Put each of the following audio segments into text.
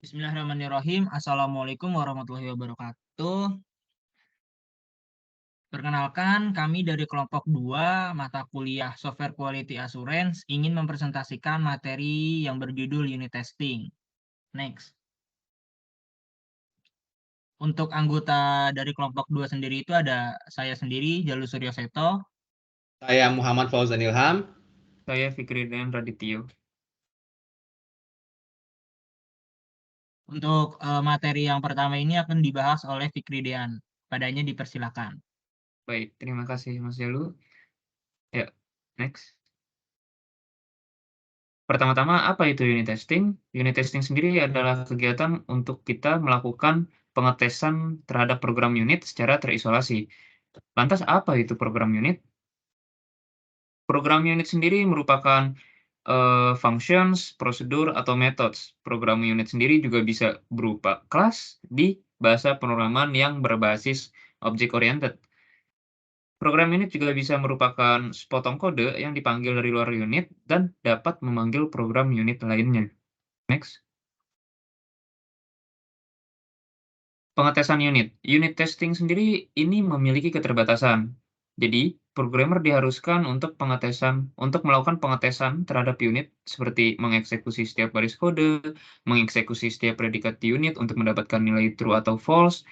Bismillahirrahmanirrahim. Assalamualaikum warahmatullahi wabarakatuh. Perkenalkan, kami dari kelompok 2 mata kuliah Software Quality Assurance ingin mempresentasikan materi yang berjudul Unit Testing. Next. Untuk anggota dari kelompok 2 sendiri itu ada saya sendiri, Jalu Suryo Seto. Saya Muhammad Fauzan Ilham. Saya Fikridian Radityo. Untuk materi yang pertama ini akan dibahas oleh Fikridian. Padanya dipersilakan. Baik, terima kasih Mas Jalu. Ya, next. Pertama-tama, apa itu unit testing? Unit testing sendiri adalah kegiatan untuk kita melakukan pengetesan terhadap program unit secara terisolasi. Lantas, apa itu program unit? Program unit sendiri merupakan functions, prosedur, atau methods. Program unit sendiri juga bisa berupa kelas di bahasa pemrograman yang berbasis object-oriented. Program unit juga bisa merupakan sepotong kode yang dipanggil dari luar unit dan dapat memanggil program unit lainnya. Next. Pengetesan unit. Unit testing sendiri ini memiliki keterbatasan. Jadi, programmer diharuskan untuk melakukan pengetesan terhadap unit seperti mengeksekusi setiap baris kode, mengeksekusi setiap predikat di unit untuk mendapatkan nilai true atau false,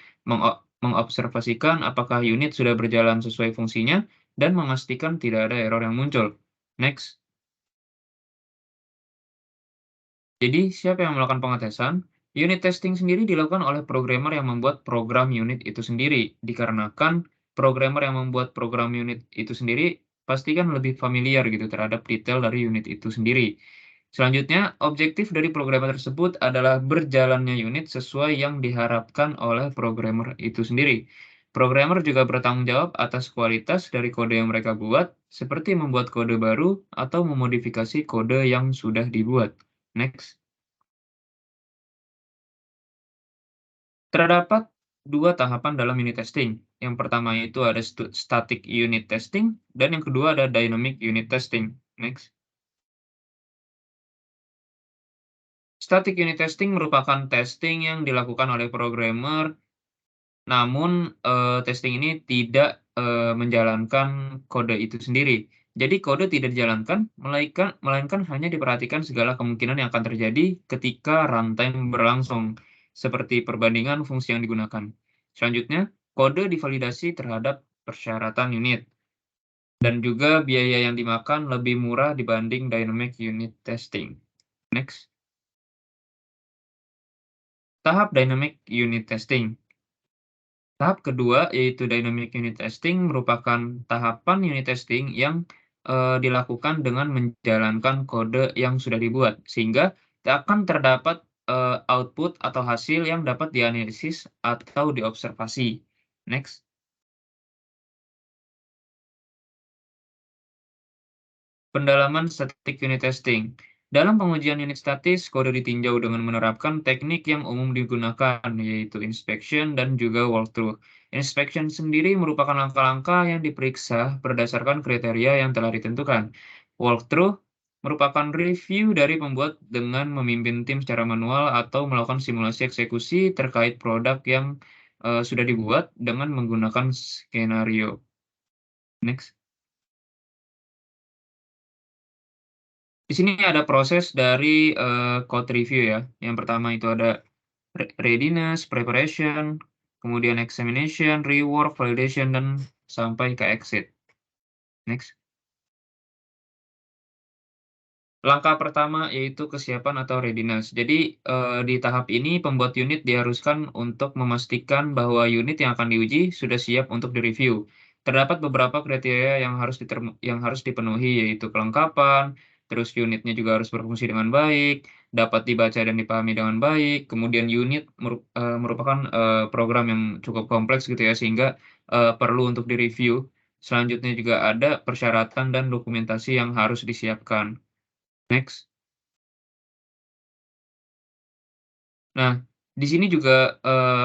mengobservasikan apakah unit sudah berjalan sesuai fungsinya, dan memastikan tidak ada error yang muncul. Next. Jadi, siapa yang melakukan pengetesan? Unit testing sendiri dilakukan oleh programmer yang membuat program unit itu sendiri, dikarenakan programmer yang membuat program unit itu sendiri pastikan lebih familiar gitu terhadap detail dari unit itu sendiri. Selanjutnya, objektif dari programmer tersebut adalah berjalannya unit sesuai yang diharapkan oleh programmer itu sendiri. Programmer juga bertanggung jawab atas kualitas dari kode yang mereka buat, seperti membuat kode baru atau memodifikasi kode yang sudah dibuat. Next. Terdapat dua tahapan dalam unit testing. Yang pertama itu ada static unit testing, dan yang kedua ada dynamic unit testing. Next. Static unit testing merupakan testing yang dilakukan oleh programmer, namun testing ini tidak menjalankan kode itu sendiri. Jadi kode tidak dijalankan, melainkan hanya diperhatikan segala kemungkinan yang akan terjadi ketika runtime berlangsung, seperti perbandingan fungsi yang digunakan. Selanjutnya, kode divalidasi terhadap persyaratan unit, dan juga biaya yang dimakan lebih murah dibanding dynamic unit testing. Next. Tahap dynamic unit testing. Tahap kedua, yaitu dynamic unit testing, merupakan tahapan unit testing yang dilakukan dengan menjalankan kode yang sudah dibuat, sehingga akan terdapat output atau hasil yang dapat dianalisis atau diobservasi. Next. Pendalaman static unit testing. Dalam pengujian unit statis, kode ditinjau dengan menerapkan teknik yang umum digunakan, yaitu inspection dan juga walkthrough. Inspection sendiri merupakan langkah-langkah yang diperiksa berdasarkan kriteria yang telah ditentukan. Walkthrough merupakan review dari pembuat dengan memimpin tim secara manual atau melakukan simulasi eksekusi terkait produk yang sudah dibuat dengan menggunakan skenario. Next. Di sini ada proses dari code review ya. Yang pertama itu ada readiness, preparation, kemudian examination, rework, validation, dan sampai ke exit. Next. Langkah pertama yaitu kesiapan atau readiness. Jadi di tahap ini pembuat unit diharuskan untuk memastikan bahwa unit yang akan diuji sudah siap untuk direview. Terdapat beberapa kriteria yang harus dipenuhi, yaitu kelengkapan, terus unitnya juga harus berfungsi dengan baik, dapat dibaca dan dipahami dengan baik, kemudian unit merupakan program yang cukup kompleks gitu ya, sehingga perlu untuk direview. Selanjutnya juga ada persyaratan dan dokumentasi yang harus disiapkan. Next. Nah, di sini juga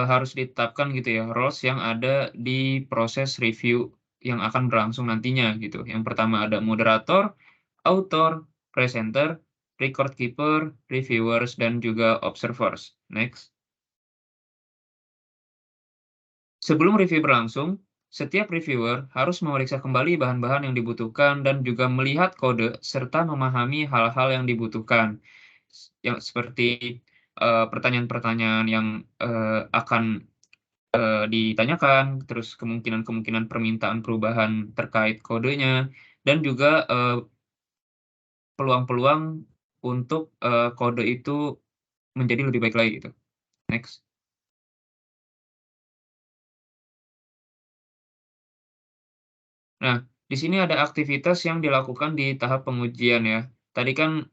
harus ditetapkan gitu ya, roles yang ada di proses review yang akan berlangsung nantinya gitu. Yang pertama ada moderator, author, presenter, record keeper, reviewers, dan juga observers. Next. Sebelum review berlangsung, setiap reviewer harus memeriksa kembali bahan-bahan yang dibutuhkan dan juga melihat kode serta memahami hal-hal yang dibutuhkan. Yang seperti pertanyaan-pertanyaan yang akan ditanyakan, terus kemungkinan-kemungkinan permintaan perubahan terkait kodenya, dan juga peluang-peluang untuk kode itu menjadi lebih baik lagi gitu. Next. Nah, di sini ada aktivitas yang dilakukan di tahap pengujian ya. Tadi kan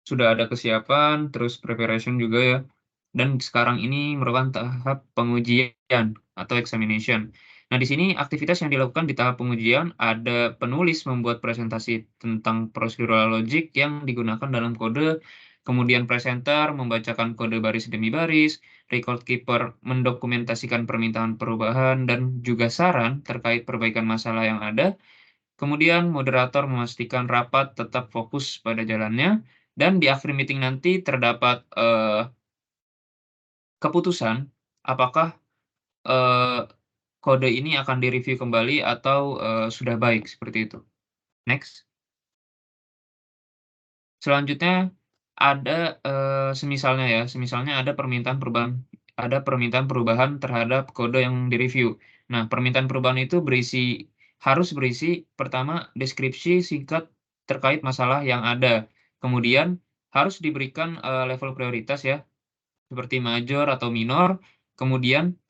sudah ada kesiapan, terus preparation juga ya. Dan sekarang ini merupakan tahap pengujian atau examination. Nah, di sini aktivitas yang dilakukan di tahap pengujian ada penulis membuat presentasi tentang procedural logic yang digunakan dalam kode, kemudian presenter membacakan kode baris demi baris, record keeper mendokumentasikan permintaan perubahan dan juga saran terkait perbaikan masalah yang ada. Kemudian moderator memastikan rapat tetap fokus pada jalannya, dan di akhir meeting nanti terdapat keputusan apakah kode ini akan direview kembali atau sudah baik, seperti itu. Next. Selanjutnya ada semisalnya ada permintaan perubahan terhadap kode yang direview. Nah, permintaan perubahan itu harus berisi pertama deskripsi singkat terkait masalah yang ada. Kemudian harus diberikan level prioritas ya, seperti major atau minor. Kemudian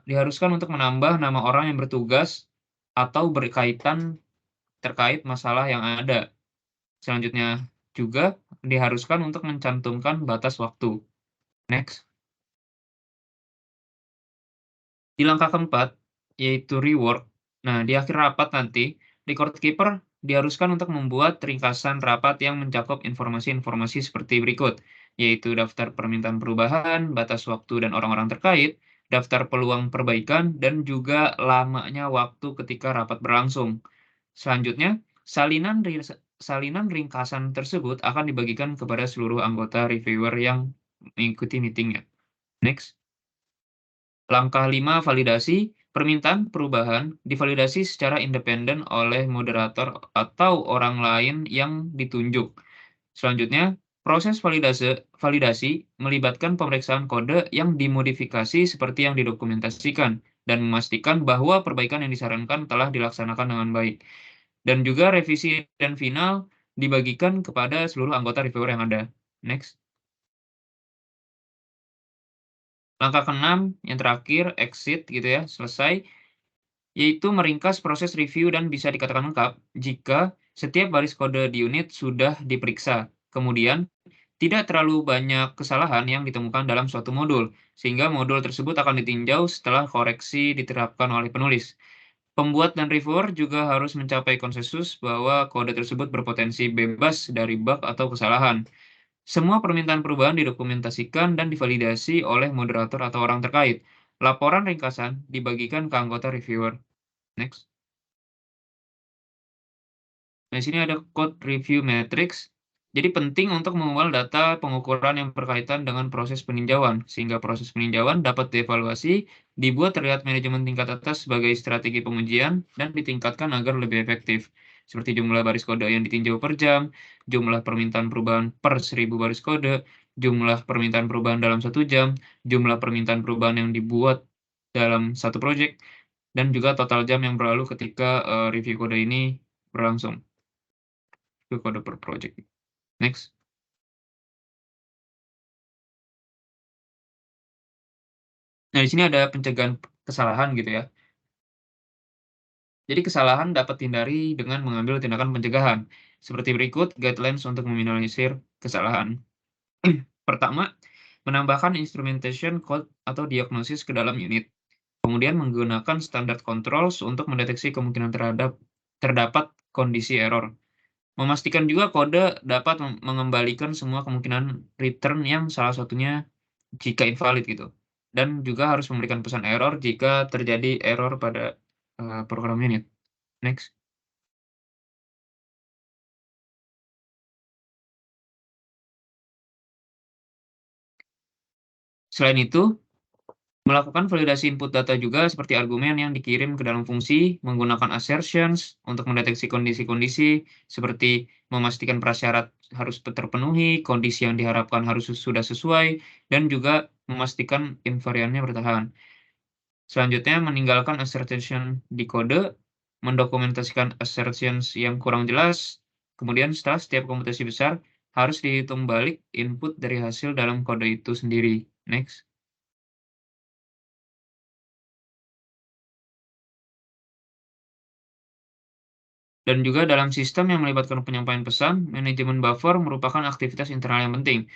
diharuskan untuk menambah nama orang yang bertugas atau berkaitan terkait masalah yang ada. Selanjutnya juga diharuskan untuk mencantumkan batas waktu. Next. Di langkah keempat, yaitu rework. Nah, di akhir rapat nanti, record keeper diharuskan untuk membuat ringkasan rapat yang mencakup informasi-informasi seperti berikut, yaitu daftar permintaan perubahan, batas waktu dan orang-orang terkait, daftar peluang perbaikan, dan juga lamanya waktu ketika rapat berlangsung. Selanjutnya, salinan ringkasan tersebut akan dibagikan kepada seluruh anggota reviewer yang mengikuti meeting-nya. Next. Langkah 5, validasi. Permintaan perubahan divalidasi secara independen oleh moderator atau orang lain yang ditunjuk. Selanjutnya, proses validasi melibatkan pemeriksaan kode yang dimodifikasi seperti yang didokumentasikan dan memastikan bahwa perbaikan yang disarankan telah dilaksanakan dengan baik. Dan juga revisi dan final dibagikan kepada seluruh anggota reviewer yang ada. Next. Langkah ke-6, yang terakhir, exit gitu ya, selesai, yaitu meringkas proses review dan bisa dikatakan lengkap jika setiap baris kode di unit sudah diperiksa. Kemudian, tidak terlalu banyak kesalahan yang ditemukan dalam suatu modul, sehingga modul tersebut akan ditinjau setelah koreksi diterapkan oleh penulis. Pembuat dan reviewer juga harus mencapai konsensus bahwa kode tersebut berpotensi bebas dari bug atau kesalahan. Semua permintaan perubahan didokumentasikan dan divalidasi oleh moderator atau orang terkait. Laporan ringkasan dibagikan ke anggota reviewer. Next. Nah, di sini ada code review matrix. Jadi penting untuk mengumpulkan data pengukuran yang berkaitan dengan proses peninjauan, sehingga proses peninjauan dapat dievaluasi, dibuat terlihat manajemen tingkat atas sebagai strategi pengujian, dan ditingkatkan agar lebih efektif. Seperti jumlah baris kode yang ditinjau per jam, jumlah permintaan perubahan per 1000 baris kode, jumlah permintaan perubahan dalam 1 jam, jumlah permintaan perubahan yang dibuat dalam satu project, dan juga total jam yang berlalu ketika review kode ini berlangsung. Itu kode per project. Next. Nah, di sini ada pencegahan kesalahan gitu ya. Jadi kesalahan dapat dihindari dengan mengambil tindakan pencegahan. Seperti berikut guidelines untuk meminimalisir kesalahan. Pertama, menambahkan instrumentation code atau diagnosis ke dalam unit. Kemudian menggunakan standard controls untuk mendeteksi kemungkinan terdapat kondisi error. Memastikan juga kode dapat mengembalikan semua kemungkinan return yang salah satunya jika invalid gitu. Dan juga harus memberikan pesan error jika terjadi error pada program unit. Next. Selain itu, melakukan validasi input data juga seperti argumen yang dikirim ke dalam fungsi, menggunakan assertions untuk mendeteksi kondisi-kondisi seperti memastikan prasyarat harus terpenuhi, kondisi yang diharapkan harus sudah sesuai, dan juga memastikan invariannya bertahan. Selanjutnya, meninggalkan assertion di kode, mendokumentasikan assertions yang kurang jelas, kemudian setelah setiap komputasi besar, harus dihitung balik input dari hasil dalam kode itu sendiri. Next. Dan juga dalam sistem yang melibatkan penyampaian pesan, manajemen buffer merupakan aktivitas internal yang penting.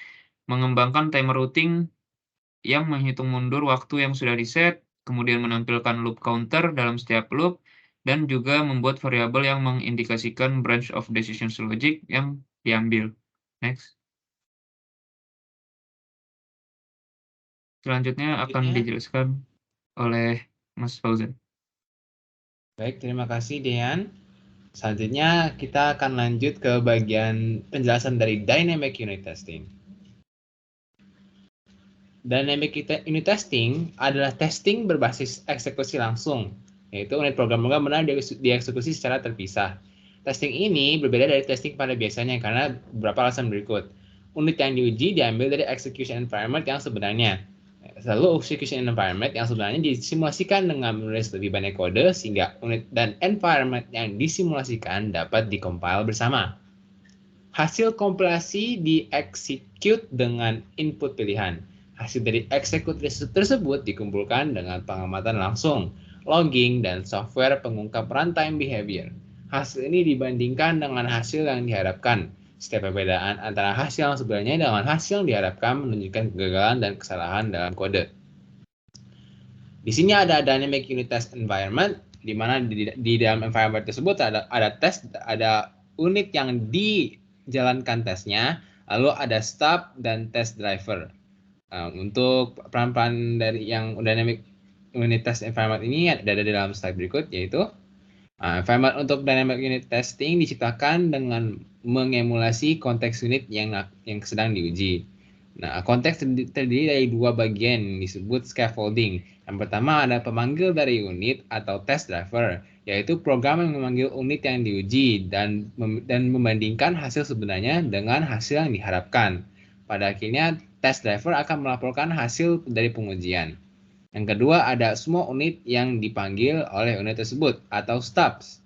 Mengembangkan timer routing yang menghitung mundur waktu yang sudah diset, kemudian menampilkan loop counter dalam setiap loop, dan juga membuat variabel yang mengindikasikan branch of decisions logic yang diambil. Next. Selanjutnya akan dijelaskan oleh Mas Fauzan. Baik, terima kasih Dean. Selanjutnya kita akan lanjut ke bagian penjelasan dari Dynamic Unit Testing. Dynamic Unit Testing adalah testing berbasis eksekusi langsung, yaitu unit program benar-benar dieksekusi secara terpisah. Testing ini berbeda dari testing pada biasanya karena beberapa alasan berikut. Unit yang diuji diambil dari execution environment yang sebenarnya. Lalu execution environment yang sebenarnya disimulasikan dengan menulis lebih banyak kode sehingga unit dan environment yang disimulasikan dapat dikompil bersama. Hasil kompilasi di-execute dengan input pilihan. Hasil dari eksekusi tersebut dikumpulkan dengan pengamatan langsung, logging, dan software pengungkap runtime behavior. Hasil ini dibandingkan dengan hasil yang diharapkan. Setiap perbedaan antara hasil yang sebenarnya dengan hasil yang diharapkan menunjukkan kegagalan dan kesalahan dalam kode. Di sini ada dynamic unit test environment, di mana di dalam environment tersebut ada unit yang dijalankan tesnya, lalu ada stub dan test driver. Untuk peran-peran dari yang dynamic unit test environment ini ada di dalam slide berikut, yaitu environment untuk dynamic unit testing diciptakan dengan mengemulasi konteks unit yang sedang diuji. Nah, konteks terdiri dari dua bagian yang disebut scaffolding. Yang pertama ada pemanggil dari unit atau test driver, yaitu program yang memanggil unit yang diuji dan membandingkan hasil sebenarnya dengan hasil yang diharapkan. Pada akhirnya, test driver akan melaporkan hasil dari pengujian. Yang kedua, ada semua unit yang dipanggil oleh unit tersebut atau stubs.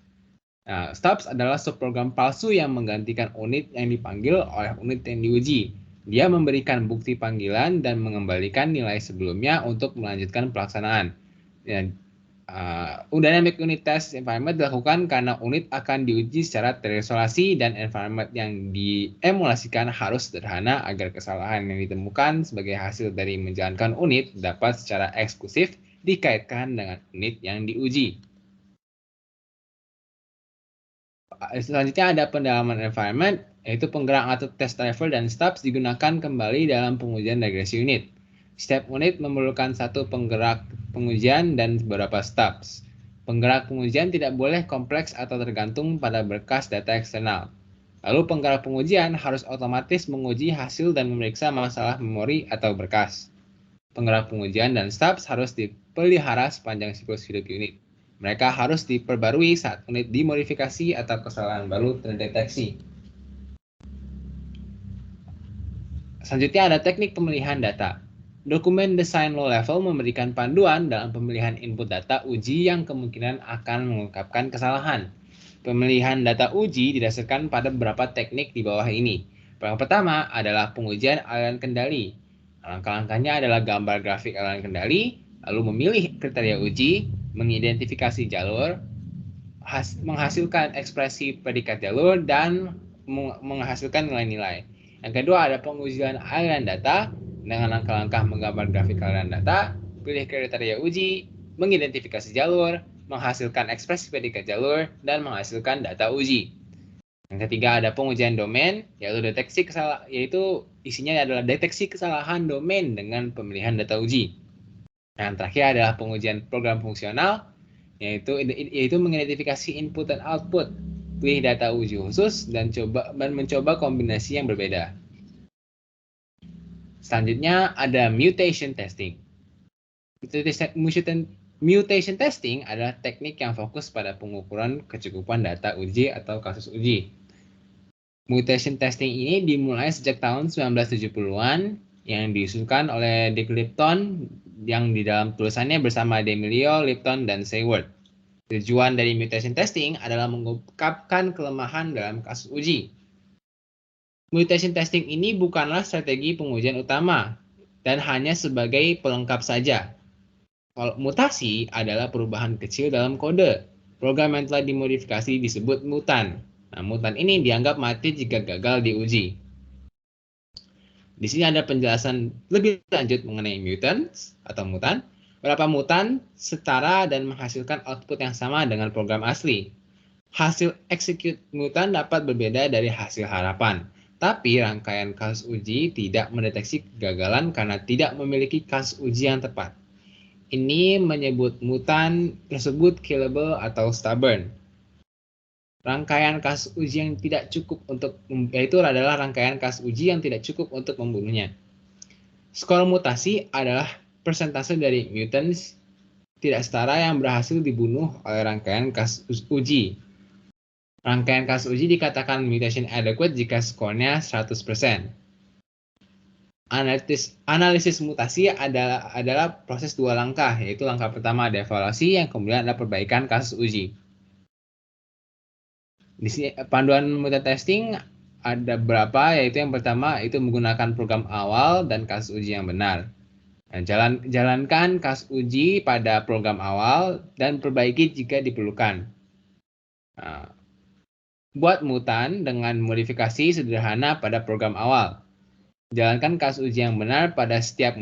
Nah, stubs adalah subprogram palsu yang menggantikan unit yang dipanggil oleh unit yang diuji. Dia memberikan bukti panggilan dan mengembalikan nilai sebelumnya untuk melanjutkan pelaksanaan. Dynamic unit test environment dilakukan karena unit akan diuji secara terisolasi dan environment yang diemulasikan harus sederhana agar kesalahan yang ditemukan sebagai hasil dari menjalankan unit dapat secara eksklusif dikaitkan dengan unit yang diuji. Selanjutnya ada pendalaman environment, yaitu penggerak atau test driver dan stubs digunakan kembali dalam pengujian regresi unit. Setiap unit memerlukan satu penggerak pengujian dan beberapa stubs. Penggerak pengujian tidak boleh kompleks atau tergantung pada berkas data eksternal. Lalu penggerak pengujian harus otomatis menguji hasil dan memeriksa masalah memori atau berkas. Penggerak pengujian dan stubs harus dipelihara sepanjang siklus hidup unit. Mereka harus diperbarui saat unit dimodifikasi atau kesalahan baru terdeteksi. Selanjutnya ada teknik pemilihan data. Dokumen desain low level memberikan panduan dalam pemilihan input data uji yang kemungkinan akan mengungkapkan kesalahan. Pemilihan data uji didasarkan pada beberapa teknik di bawah ini. Yang pertama adalah pengujian aliran kendali. Langkah-langkahnya adalah gambar grafik aliran kendali, lalu memilih kriteria uji, mengidentifikasi jalur, menghasilkan ekspresi predikat jalur, dan menghasilkan nilai-nilai. Yang kedua ada pengujian aliran data dengan langkah-langkah menggambar grafik aliran data, pilih kriteria uji, mengidentifikasi jalur, menghasilkan ekspresi predikat jalur, dan menghasilkan data uji. Yang ketiga ada pengujian domain, yaitu isinya adalah deteksi kesalahan domain dengan pemilihan data uji. Yang terakhir adalah pengujian program fungsional, yaitu mengidentifikasi input dan output, pilih data uji khusus, dan mencoba kombinasi yang berbeda. Selanjutnya ada mutation testing. Mutation testing adalah teknik yang fokus pada pengukuran kecukupan data uji atau kasus uji. Mutation testing ini dimulai sejak tahun 1970-an yang diusulkan oleh Dick Lipton yang di dalam tulisannya bersama D'Amelio, Lipton, dan Seward. Tujuan dari mutation testing adalah mengungkapkan kelemahan dalam kasus uji. Mutation testing ini bukanlah strategi pengujian utama dan hanya sebagai pelengkap saja. Kalau mutasi adalah perubahan kecil dalam kode. Program yang telah dimodifikasi disebut mutan. Nah, mutan ini dianggap mati jika gagal diuji. Di sini ada penjelasan lebih lanjut mengenai mutants atau mutan. Beberapa mutan setara dan menghasilkan output yang sama dengan program asli. Hasil execute mutan dapat berbeda dari hasil harapan, tapi rangkaian kasus uji tidak mendeteksi kegagalan karena tidak memiliki kasus uji yang tepat. Ini menyebut mutan tersebut killable atau stubborn. Rangkaian kasus uji yang tidak cukup adalah rangkaian kasus uji yang tidak cukup untuk membunuhnya. Skor mutasi adalah persentase dari mutants tidak setara yang berhasil dibunuh oleh rangkaian kasus uji. Rangkaian kasus uji dikatakan mutation adequate jika skornya 100%. Analisis mutasi adalah proses dua langkah, yaitu langkah pertama ada evaluasi, yang kemudian ada perbaikan kasus uji. Di sini panduan mutant testing ada berapa, yaitu yang pertama itu menggunakan program awal dan kasus uji yang benar. Nah, jalankan kasus uji pada program awal dan perbaiki jika diperlukan. Nah, buat mutan dengan modifikasi sederhana pada program awal. Jalankan kasus uji yang benar pada setiap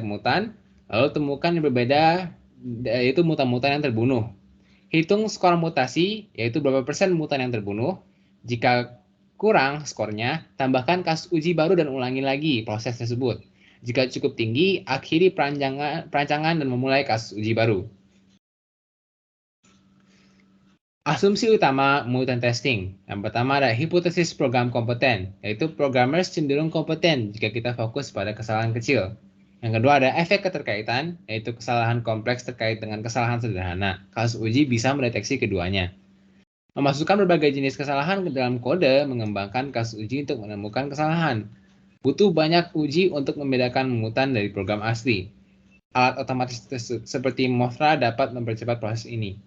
mutan, lalu temukan yang berbeda, yaitu mutan-mutan yang terbunuh. Hitung skor mutasi, yaitu berapa persen mutan yang terbunuh. Jika kurang skornya, tambahkan kasus uji baru dan ulangi lagi proses tersebut. Jika cukup tinggi, akhiri perancangan dan memulai kasus uji baru. Asumsi utama mutant testing. Yang pertama ada hipotesis program kompeten, yaitu programmers cenderung kompeten jika kita fokus pada kesalahan kecil. Yang kedua ada efek keterkaitan, yaitu kesalahan kompleks terkait dengan kesalahan sederhana. Kasus uji bisa mendeteksi keduanya. Memasukkan berbagai jenis kesalahan ke dalam kode mengembangkan kasus uji untuk menemukan kesalahan. Butuh banyak uji untuk membedakan mutan dari program asli. Alat otomatis seperti Mothra dapat mempercepat proses ini.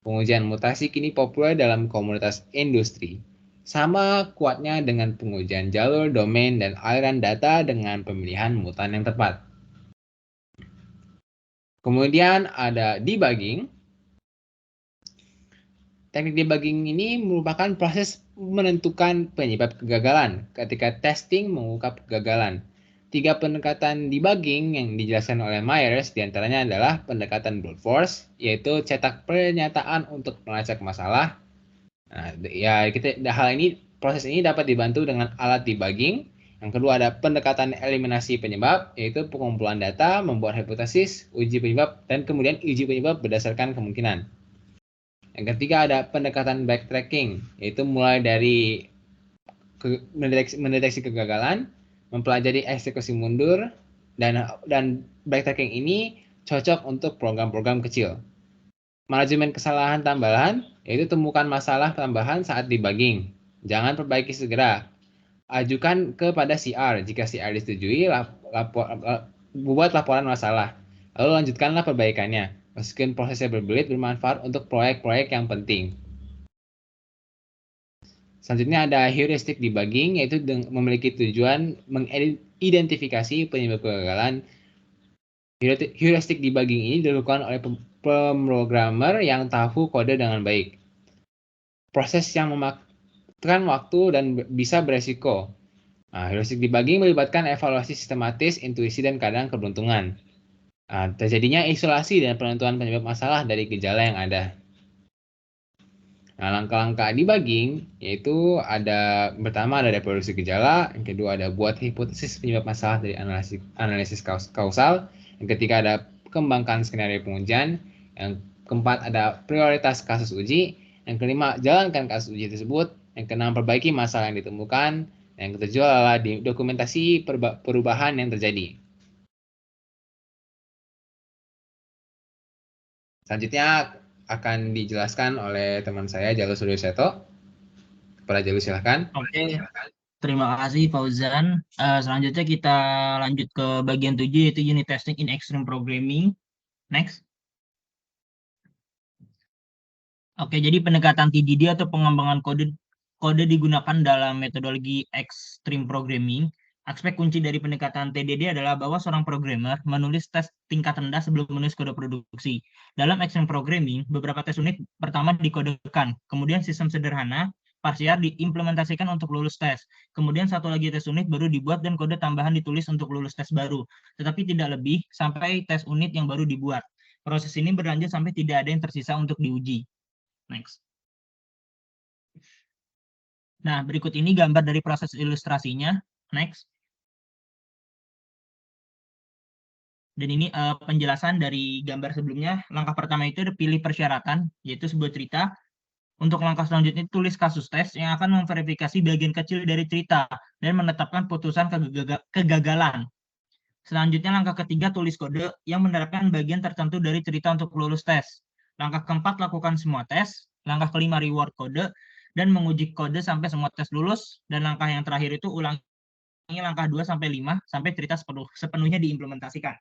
Pengujian mutasi kini populer dalam komunitas industri. Sama kuatnya dengan pengujian jalur, domain, dan aliran data dengan pemilihan mutan yang tepat. Kemudian ada debugging. Teknik debugging ini merupakan proses menentukan penyebab kegagalan ketika testing mengungkap kegagalan. 3 pendekatan debugging yang dijelaskan oleh Myers diantaranya adalah pendekatan brute force, yaitu cetak pernyataan untuk melacak masalah. Nah, proses ini dapat dibantu dengan alat debugging. Yang kedua ada pendekatan eliminasi penyebab, yaitu pengumpulan data, membuat hipotesis, uji penyebab, dan kemudian uji penyebab berdasarkan kemungkinan. Yang ketiga ada pendekatan backtracking, yaitu mulai dari mendeteksi kegagalan, mempelajari eksekusi mundur, dan backtracking ini cocok untuk program-program kecil. Manajemen kesalahan tambahan, yaitu temukan masalah tambahan saat debugging. Jangan perbaiki segera. Ajukan kepada CR. Jika CR disetujui, buat laporan masalah. Lalu lanjutkanlah perbaikannya. Meskipun prosesnya berbelit, bermanfaat untuk proyek-proyek yang penting. Selanjutnya ada heuristic debugging, yaitu memiliki tujuan mengidentifikasi penyebab kegagalan. Heuristic debugging ini dilakukan oleh pemrogramer yang tahu kode dengan baik. Proses yang memakan waktu dan bisa beresiko. Nah, heuristic debugging melibatkan evaluasi sistematis, intuisi, dan kadang keberuntungan. Terjadinya isolasi dan penentuan penyebab masalah dari gejala yang ada. Nah, langkah-langkah debugging yaitu pertama ada reproduksi gejala, yang kedua ada buat hipotesis penyebab masalah dari analisis kausal, yang ketiga ada kembangkan skenario pengujian, yang keempat ada prioritas kasus uji, yang kelima jalankan kasus uji tersebut, yang keenam perbaiki masalah yang ditemukan, Yang ketujuh adalah dokumentasi perubahan yang terjadi. Selanjutnya akan dijelaskan oleh teman saya, Jalus Suryoseto. Kepala Jalus, silahkan. Oke, terima kasih Fauzan. Selanjutnya kita lanjut ke bagian 7 yaitu unit testing in extreme programming. Next. Oke, jadi pendekatan TDD atau pengembangan kode digunakan dalam metodologi extreme programming. Aspek kunci dari pendekatan TDD adalah bahwa seorang programmer menulis tes tingkat rendah sebelum menulis kode produksi. Dalam extreme programming, beberapa tes unit pertama dikodekan, kemudian sistem sederhana parsial diimplementasikan untuk lulus tes. Kemudian satu lagi tes unit baru dibuat dan kode tambahan ditulis untuk lulus tes baru. Tetapi tidak lebih sampai tes unit yang baru dibuat. Proses ini berlanjut sampai tidak ada yang tersisa untuk diuji. Next. Nah, berikut ini gambar dari proses ilustrasinya. Next. Dan ini penjelasan dari gambar sebelumnya. Langkah pertama itu ada pilih persyaratan, yaitu sebuah cerita. Untuk langkah selanjutnya tulis kasus tes yang akan memverifikasi bagian kecil dari cerita dan menetapkan putusan kegagalan. Selanjutnya langkah ketiga tulis kode yang menerapkan bagian tertentu dari cerita untuk lulus tes. Langkah keempat lakukan semua tes. Langkah kelima reward kode dan menguji kode sampai semua tes lulus. Dan langkah yang terakhir itu ulangi langkah 2 sampai 5 sampai cerita sepenuhnya diimplementasikan.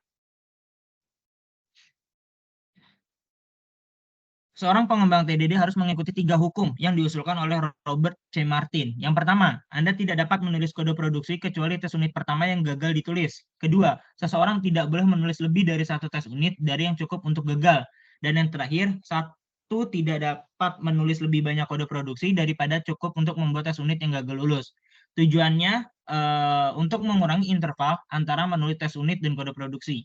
Seorang pengembang TDD harus mengikuti 3 hukum yang diusulkan oleh Robert C. Martin. Yang pertama, Anda tidak dapat menulis kode produksi kecuali tes unit pertama yang gagal ditulis. Kedua, seseorang tidak boleh menulis lebih dari 1 tes unit dari yang cukup untuk gagal. Dan yang terakhir, satu tidak dapat menulis lebih banyak kode produksi daripada cukup untuk membuat tes unit yang gagal lulus. Tujuannya untuk mengurangi interval antara menulis tes unit dan kode produksi.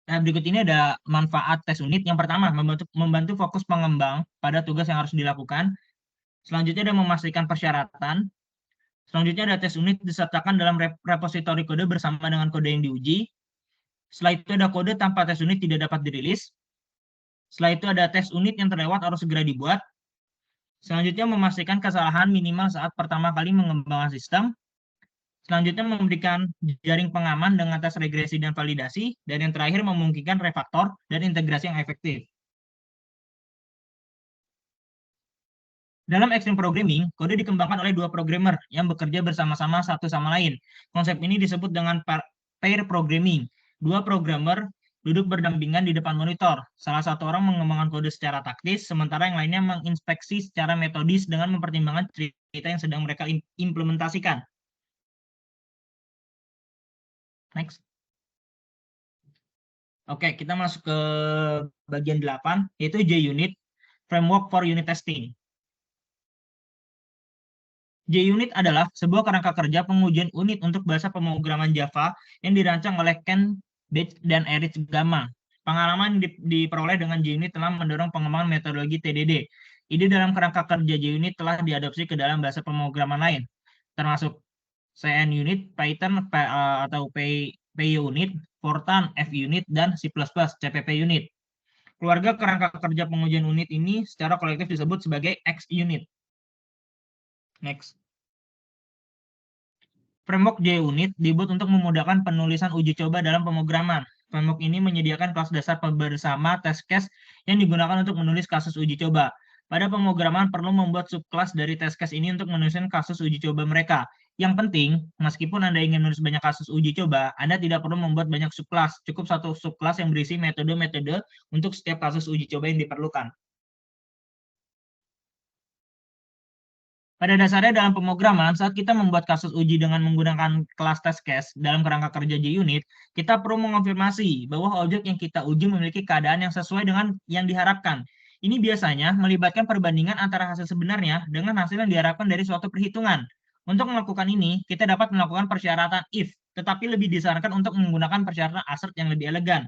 Nah, berikut ini ada manfaat tes unit. Yang pertama, membantu fokus pengembang pada tugas yang harus dilakukan. Selanjutnya ada memastikan persyaratan. Selanjutnya ada tes unit disertakan dalam repositori kode bersama dengan kode yang diuji. Setelah itu ada kode tanpa tes unit tidak dapat dirilis. Setelah itu ada tes unit yang terlewat harus segera dibuat. Selanjutnya memastikan kesalahan minimal saat pertama kali mengembangkan sistem. Selanjutnya memberikan jaring pengaman dengan tes regresi dan validasi. Dan yang terakhir memungkinkan refaktor dan integrasi yang efektif. Dalam extreme programming, kode dikembangkan oleh 2 programmer yang bekerja bersama-sama satu sama lain. Konsep ini disebut dengan pair programming. 2 programmer duduk berdampingan di depan monitor. Salah satu orang mengembangkan kode secara taktis, sementara yang lainnya menginspeksi secara metodis dengan mempertimbangkan cerita yang sedang mereka implementasikan. Next. Oke, kita masuk ke bagian 8, yaitu JUnit, Framework for Unit Testing. JUnit adalah sebuah kerangka kerja pengujian unit untuk bahasa pemrograman Java yang dirancang oleh Ken Bates dan Erich Gamma. Pengalaman diperoleh dengan JUnit telah mendorong pengembangan metodologi TDD. Ide dalam kerangka kerja JUnit telah diadopsi ke dalam bahasa pemrograman lain, termasuk CNUnit, Python atau PyUnit, Fortran, FUnit, dan C++, CPP-Unit. Keluarga kerangka kerja pengujian unit ini secara kolektif disebut sebagai XUnit. Next. Framework JUnit dibuat untuk memudahkan penulisan uji coba dalam pemrograman. Framework ini menyediakan kelas dasar bersama test case yang digunakan untuk menulis kasus uji coba. Pada pemrograman perlu membuat subclass dari test case ini untuk menuliskan kasus uji coba mereka. Yang penting, meskipun Anda ingin menulis banyak kasus uji coba, Anda tidak perlu membuat banyak subclass. Cukup satu subclass yang berisi metode-metode untuk setiap kasus uji coba yang diperlukan. Pada dasarnya dalam pemrograman, saat kita membuat kasus uji dengan menggunakan kelas test case dalam kerangka kerja JUnit, kita perlu mengonfirmasi bahwa objek yang kita uji memiliki keadaan yang sesuai dengan yang diharapkan. Ini biasanya melibatkan perbandingan antara hasil sebenarnya dengan hasil yang diharapkan dari suatu perhitungan. Untuk melakukan ini, kita dapat melakukan persyaratan if, tetapi lebih disarankan untuk menggunakan persyaratan assert yang lebih elegan.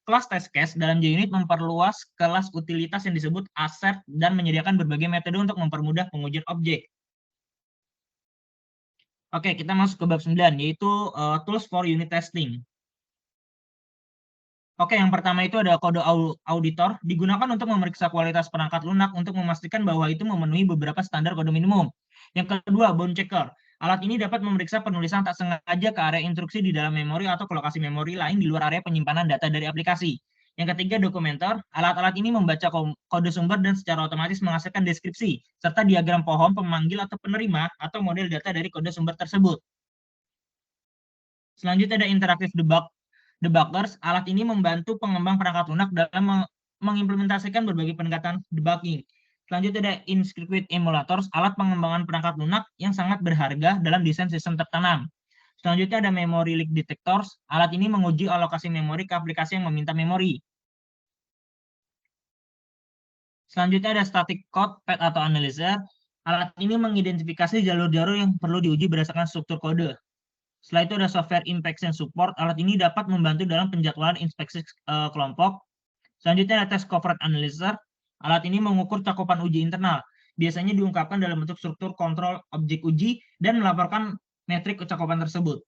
Kelas test case dalam JUnit memperluas kelas utilitas yang disebut assert dan menyediakan berbagai metode untuk mempermudah pengujian objek. Oke, kita masuk ke bab 9, yaitu Tools for Unit Testing. Oke, yang pertama itu ada kode auditor, digunakan untuk memeriksa kualitas perangkat lunak untuk memastikan bahwa itu memenuhi beberapa standar kode minimum. Yang kedua, bound checker. Alat ini dapat memeriksa penulisan tak sengaja ke area instruksi di dalam memori atau ke lokasi memori lain di luar area penyimpanan data dari aplikasi. Yang ketiga, dokumenter. Alat-alat ini membaca kode sumber dan secara otomatis menghasilkan deskripsi, serta diagram pohon, pemanggil atau penerima, atau model data dari kode sumber tersebut. Selanjutnya ada interactive debuggers. Alat ini membantu pengembang perangkat lunak dalam mengimplementasikan berbagai pendekatan debugging. Selanjutnya ada in-circuit emulators, alat pengembangan perangkat lunak yang sangat berharga dalam desain sistem tertanam. Selanjutnya ada memory leak detectors, alat ini menguji alokasi memori ke aplikasi yang meminta memori. Selanjutnya ada static code pad atau analyzer, alat ini mengidentifikasi jalur-jalur yang perlu diuji berdasarkan struktur kode. Setelah itu ada software inspection support, alat ini dapat membantu dalam penjadwalan inspeksi kelompok. Selanjutnya ada test coverage analyzer, alat ini mengukur cakupan uji internal. Biasanya diungkapkan dalam bentuk struktur kontrol objek uji dan melaporkan metrik cakupan tersebut.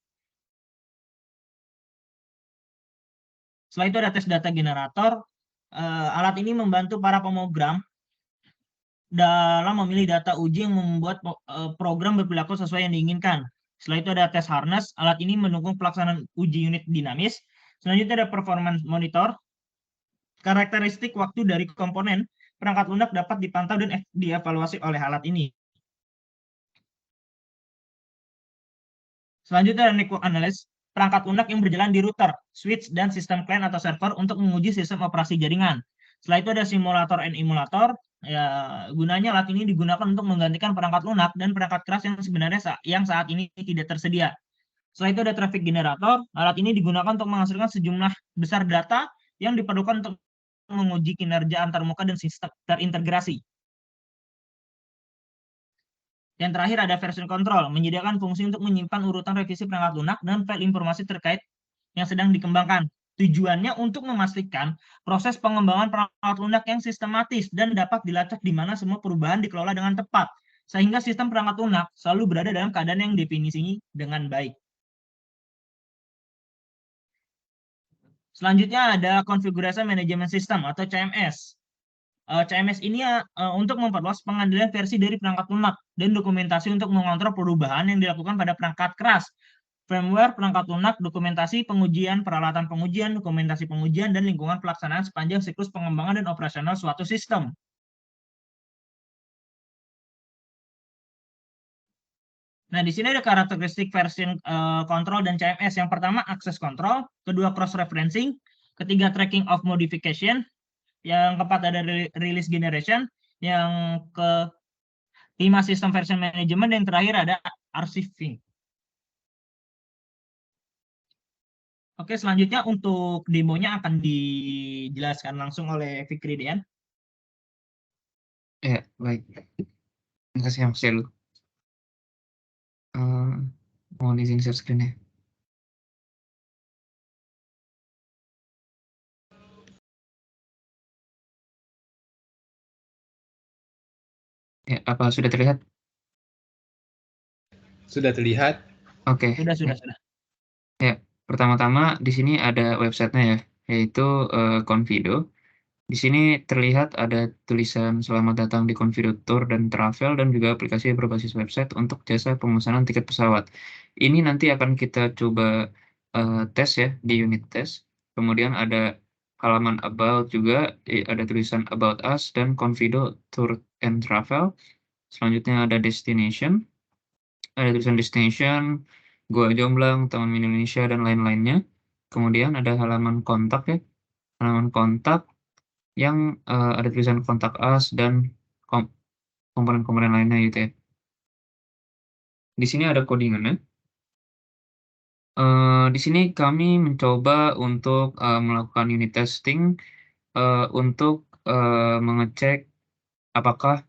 Setelah itu ada tes data generator, alat ini membantu para pemogram dalam memilih data uji yang membuat program berperilaku sesuai yang diinginkan. Setelah itu ada tes harness, alat ini mendukung pelaksanaan uji unit dinamis. Selanjutnya ada performance monitor, karakteristik waktu dari komponen perangkat lunak dapat dipantau dan dievaluasi oleh alat ini. Selanjutnya ada network analyst, perangkat lunak yang berjalan di router, switch, dan sistem client atau server untuk menguji sistem operasi jaringan. Setelah itu ada simulator and emulator, ya, gunanya alat ini digunakan untuk menggantikan perangkat lunak dan perangkat keras yang sebenarnya saat ini tidak tersedia. Setelah itu ada traffic generator, alat ini digunakan untuk menghasilkan sejumlah besar data yang diperlukan untuk menguji kinerja antarmuka dan sistem terintegrasi. Yang terakhir ada version control, menyediakan fungsi untuk menyimpan urutan revisi perangkat lunak dan file informasi terkait yang sedang dikembangkan. Tujuannya untuk memastikan proses pengembangan perangkat lunak yang sistematis dan dapat dilacak di mana semua perubahan dikelola dengan tepat, sehingga sistem perangkat lunak selalu berada dalam keadaan yang definisinya dengan baik. Selanjutnya ada Configuration Management System atau CMS. CMS ini untuk memperluas pengendalian versi dari perangkat lunak dan dokumentasi untuk mengontrol perubahan yang dilakukan pada perangkat keras, firmware perangkat lunak, dokumentasi pengujian, peralatan pengujian, dokumentasi pengujian, dan lingkungan pelaksanaan sepanjang siklus pengembangan dan operasional suatu sistem. Nah, di sini ada karakteristik version control dan CMS. Yang pertama, access control. Kedua, cross-referencing. Ketiga, tracking of modification. Yang keempat, ada release generation. Yang kelima, system version management. Yang terakhir, ada archiving. Oke, selanjutnya untuk demonya akan dijelaskan langsung oleh Fikri Dian. Ya, baik. Terima kasih Mas Jelu. Mohon izin share screen ya. Ya, apa sudah terlihat? Sudah terlihat? Oke. Sudah. Ya, pertama-tama di sini ada websitenya ya, yaitu Confido. Di sini terlihat ada tulisan selamat datang di Confido Tour dan Travel dan juga aplikasi berbasis website untuk jasa pemesanan tiket pesawat. Ini nanti akan kita coba tes ya di unit test. Kemudian ada halaman about juga, ada tulisan about us dan Confido Tour and Travel. Selanjutnya ada destination. Ada tulisan destination, Gua Jomblang, Taman Mini Indonesia, dan lain-lainnya. Kemudian ada halaman kontak ya, halaman kontak yang ada tulisan kontak us dan komponen-komponen lainnya gitu ya. Di sini ada codingannya. Di sini kami mencoba untuk melakukan unit testing untuk mengecek apakah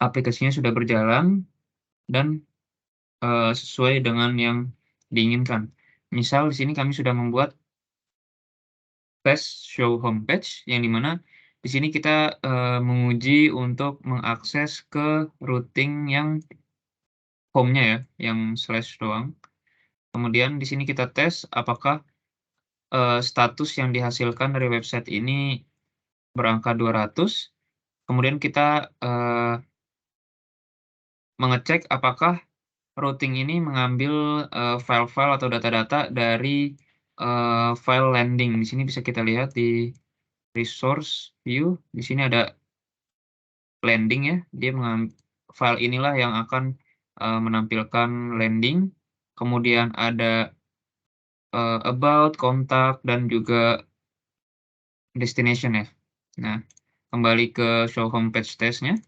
aplikasinya sudah berjalan dan sesuai dengan yang diinginkan. Misal di sini kami sudah membuat test show homepage yang dimana di sini kita menguji untuk mengakses ke routing yang home-nya ya, yang slash doang. Kemudian di sini kita tes apakah status yang dihasilkan dari website ini berangka 200. Kemudian kita mengecek apakah routing ini mengambil file-file atau data-data dari file landing. Di sini bisa kita lihat di resource view. Di sini ada landing ya. Dia file inilah yang akan menampilkan landing. Kemudian ada about, kontak, dan juga destination ya. Nah, kembali ke show homepage test-nya.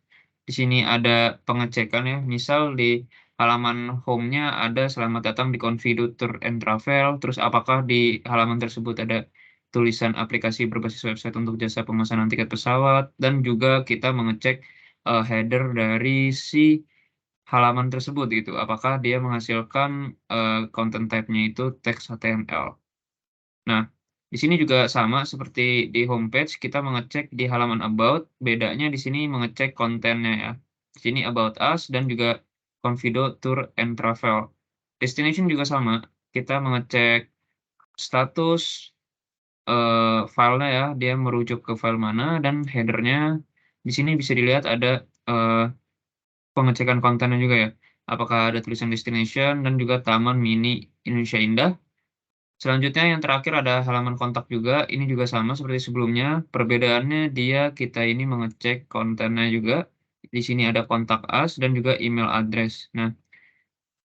Di sini ada pengecekan ya. Misal di halaman home-nya ada selamat datang di Confido Tour and Travel. Terus apakah di halaman tersebut ada tulisan aplikasi berbasis website untuk jasa pemesanan tiket pesawat. Dan juga kita mengecek header dari si halaman tersebut gitu. Apakah dia menghasilkan content type-nya itu teks HTML. Nah, di sini juga sama seperti di homepage, kita mengecek di halaman about, bedanya di sini mengecek kontennya ya. Di sini about us dan juga Confido Tour and Travel. Destination juga sama, kita mengecek status filenya ya, dia merujuk ke file mana, dan headernya di sini bisa dilihat ada pengecekan kontennya juga ya. Apakah ada tulisan destination dan juga Taman Mini Indonesia Indah. Selanjutnya yang terakhir ada halaman kontak juga, ini juga sama seperti sebelumnya, perbedaannya kita ini mengecek kontennya juga, di sini ada kontak us dan juga email address. Nah,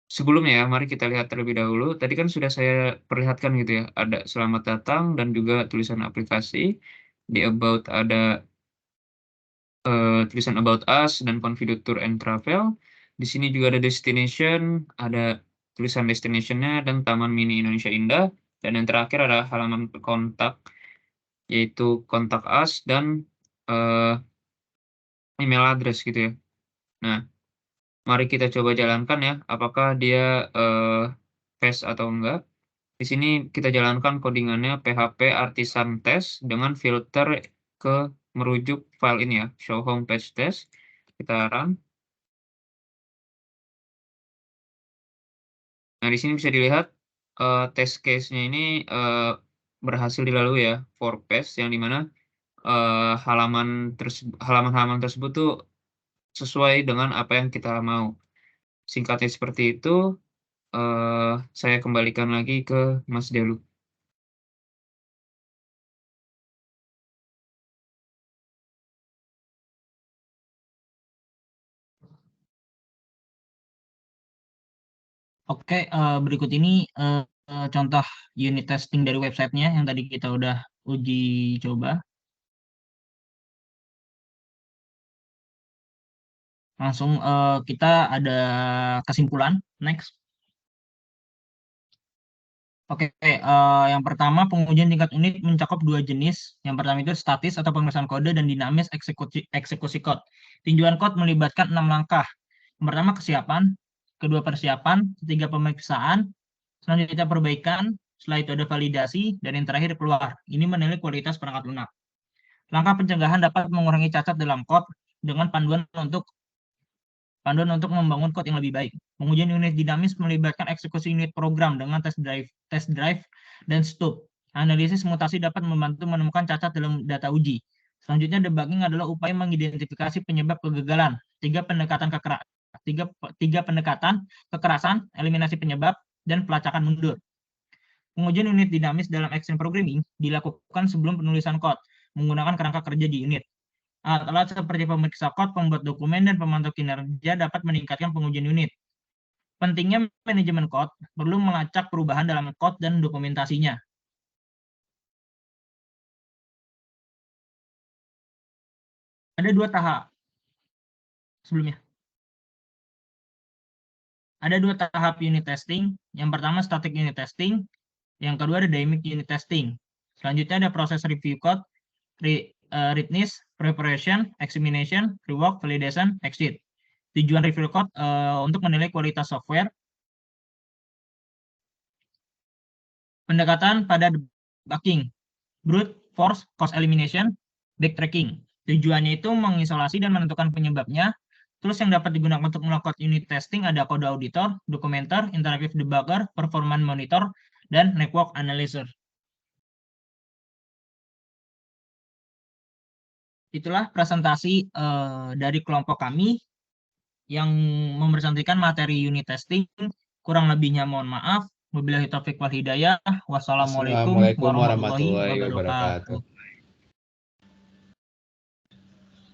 sebelumnya ya, mari kita lihat terlebih dahulu, tadi kan sudah saya perlihatkan gitu ya, ada selamat datang dan juga tulisan aplikasi, di about ada tulisan about us dan Confido Tour and Travel, di sini juga ada destination, ada tulisan destination-nya dan Taman Mini Indonesia Indah. Dan yang terakhir ada halaman kontak, yaitu kontak us dan email address gitu ya. Nah, mari kita coba jalankan ya, apakah dia paste atau enggak. Di sini kita jalankan codingannya PHP artisan test dengan filter ke merujuk file ini ya, show home page test. Kita run. Nah, di sini bisa dilihat test case-nya ini berhasil dilalui ya, for paste, yang dimana halaman-halaman tersebut tuh sesuai dengan apa yang kita mau. Singkatnya seperti itu, saya kembalikan lagi ke Mas Delu. Oke, berikut ini contoh unit testing dari websitenya yang tadi kita udah uji coba. Langsung kita ada kesimpulan. Next. Oke, yang pertama pengujian tingkat unit mencakup dua jenis. Yang pertama itu statis atau pemeriksaan kode dan dinamis eksekusi kode. Tinjauan kode melibatkan 6 langkah. Yang pertama kesiapan, kedua persiapan, ketiga pemeriksaan, selanjutnya perbaikan, setelah itu ada validasi, dan yang terakhir keluar. Ini menilai kualitas perangkat lunak. Langkah pencegahan dapat mengurangi cacat dalam kode dengan panduan untuk membangun kode yang lebih baik. Pengujian unit dinamis melibatkan eksekusi unit program dengan test drive, dan stop. Analisis mutasi dapat membantu menemukan cacat dalam data uji. Selanjutnya, debugging adalah upaya mengidentifikasi penyebab kegagalan. Tiga pendekatan kekerasan, eliminasi penyebab, dan pelacakan mundur. Pengujian unit dinamis dalam action programming dilakukan sebelum penulisan kode menggunakan kerangka kerja di unit. Alat seperti pemeriksa kode, pembuat dokumen, dan pemantau kinerja dapat meningkatkan pengujian unit. Pentingnya manajemen kode perlu melacak perubahan dalam kode dan dokumentasinya. Ada dua tahap sebelumnya. Ada dua tahap unit testing. Yang pertama static unit testing, yang kedua ada dynamic unit testing. Selanjutnya ada proses review code, readiness, preparation, examination, rework, validation, exit. Tujuan review code untuk menilai kualitas software. Pendekatan pada debugging, brute force cost elimination, backtracking. Tujuannya itu mengisolasi dan menentukan penyebabnya. Terus yang dapat digunakan untuk melakukan unit testing ada kode auditor, dokumenter, interactive debugger, performance monitor, dan network analyzer. Itulah presentasi dari kelompok kami. yang mempresentasikan materi unit testing. Kurang lebihnya mohon maaf. Wabillahi taufiq wal hidayah. Wassalamualaikum Assalamualaikum warahmatullahi warahmatullahi wabarakatuh. wabarakatuh.